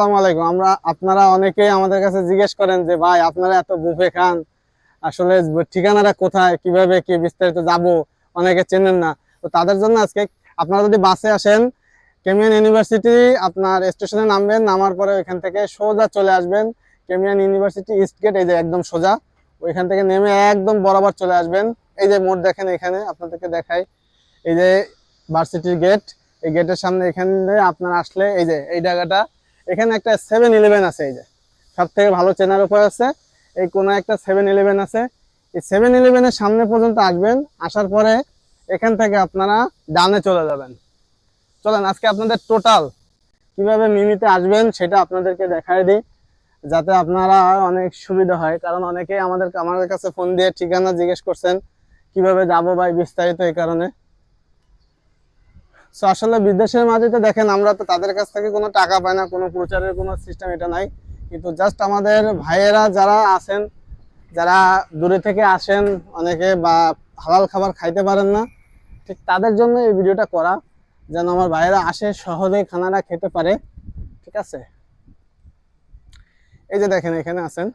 আসসালামু আলাইকুম। আপনারা অনেকেই আমাদের কাছে জিজ্ঞেস করেন যে ভাই আপনারা এত বুফে খান, আসলে ঠিকানাটা কোথায়, কিভাবে কি বিস্তারিত যাব, অনেকে চেনেন না। তো তাদের জন্য আজকে আপনারা যদি বাসে আসেন, কেমিয়ান ইউনিভার্সিটি আপনার স্টেশনে নামবেন, নামার পরে ওইখান থেকে সোজা চলে আসবেন কেমিয়ান ইউনিভার্সিটি ইস্ট গেট, এই যে একদম সোজা ওইখান থেকে নেমে একদম বরাবর চলে আসবেন। এই যে মোড় দেখেন, এখানে আপনাদেরকে দেখাই, এই যে ভার্সিটির গেট, এই গেটের সামনে এখানে আপনার আসলে এই যে এই জায়গাটা, এখানে একটা 7-Eleven আছে। এই যে সব থেকে ভালো চেনার উপায় আছে, এই কোনো একটা 7-Eleven আছে। এই 7-Eleven-এর সামনে পর্যন্ত আসবেন, আসার পরে এখান থেকে আপনারা ডানে চলে যাবেন। চলেন আজকে আপনাদের টোটাল কিভাবে মিমিতে আসবেন সেটা আপনাদেরকে দেখায় দিই, যাতে আপনারা অনেক সুবিধা হয়। কারণ অনেকেই আমাদের কাছে ফোন দিয়ে ঠিকানা জিজ্ঞেস করছেন কিভাবে যাবো ভাই বিস্তারিত, এই কারণে। সো আসলে বিদেশের মাটিতে দেখেন, আমরা তো তাদের কাছ থেকে কোনো টাকা পাই না, কোনো প্রচারের কোনো সিস্টেম এটা নাই। কিন্তু জাস্ট আমাদের ভাইয়েরা যারা আছেন, যারা দূরে থেকে আসেন অনেকে, বা হালাল খাবার খাইতে পারেন না, ঠিক তাদের জন্য এই ভিডিওটা করা, যেন আমার ভাইয়েরা আসে সহজেই খানাটা খেতে পারে। ঠিক আছে, এই যে দেখেন এখানে আছেন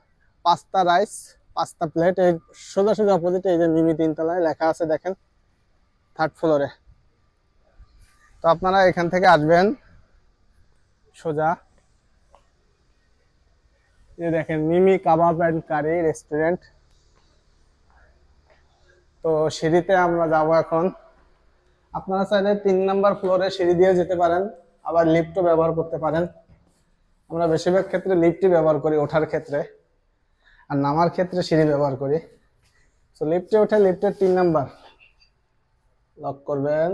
পাস্তা রাইস, পাস্তা প্লেট, এই সোজাসুজি অপোজিটে এই যে মিমি 3 তলায় লেখা আছে, দেখেন 3rd ফ্লোরে। তো আপনারা এখান থেকে আসবেন সোজা, এই দেখেন মিমি কাবাব অ্যান্ড কারি রেস্টুরেন্ট। তো সিঁড়িতে আমরা যাব এখন। আপনারা চাইলে 3 নম্বর ফ্লোরে সিঁড়ি দিয়ে যেতে পারেন, আবার লিফটও ব্যবহার করতে পারেন। আমরা বেশিরভাগ ক্ষেত্রে লিফটই ব্যবহার করি ওঠার ক্ষেত্রে, আর নামার ক্ষেত্রে সিঁড়ি ব্যবহার করি। তো লিফটে উঠে লিফটের 3 নম্বর লক করবেন।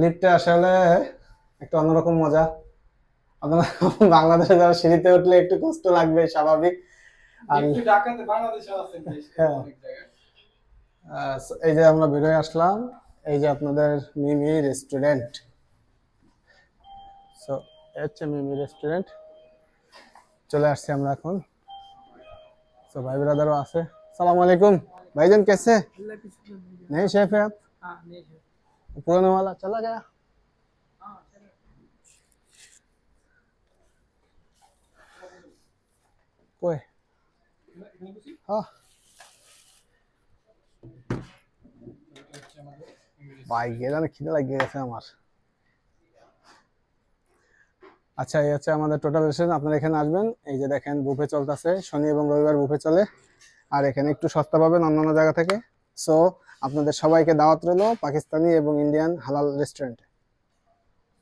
লিফটে আসলে একটা অন্যরকম মজা। আপনারা বাংলাদেশে যারা সিঁড়িতে উঠলে একটু কষ্ট লাগবে, স্বাভাবিক। আর হ্যাঁ, এই যে আমরা বেরোয় আসলাম, এই যে আপনাদের মিমি রেস্টুরেন্ট। সো হচ্ছে মিমি রেস্টুরেন্ট, চলে আসছি আমরা এখন। तो भाई ब्रदर আছে। सलाम वालेकुम भाईजान, कैसे नहीं शेफ है आप? पुराने वाला चला गया। कोई हाँ ভাই গেলাম, খিদে লাগিয়ে গেছে আমার। আচ্ছা, এই হচ্ছে আমাদের টোটাল রেস্টুরেন্ট। আপনারা এখানে আসবেন, এই যে দেখেন বুফে চলতেছে, শনি এবং রবিবার বুফে চলে। আর এখানে একটু সস্তা পাবেন অন্যান্য জায়গা থেকে। সো আপনাদের সবাইকে দাওয়াত রইল পাকিস্তানি এবং ইন্ডিয়ান হালাল রেস্টুরেন্টে।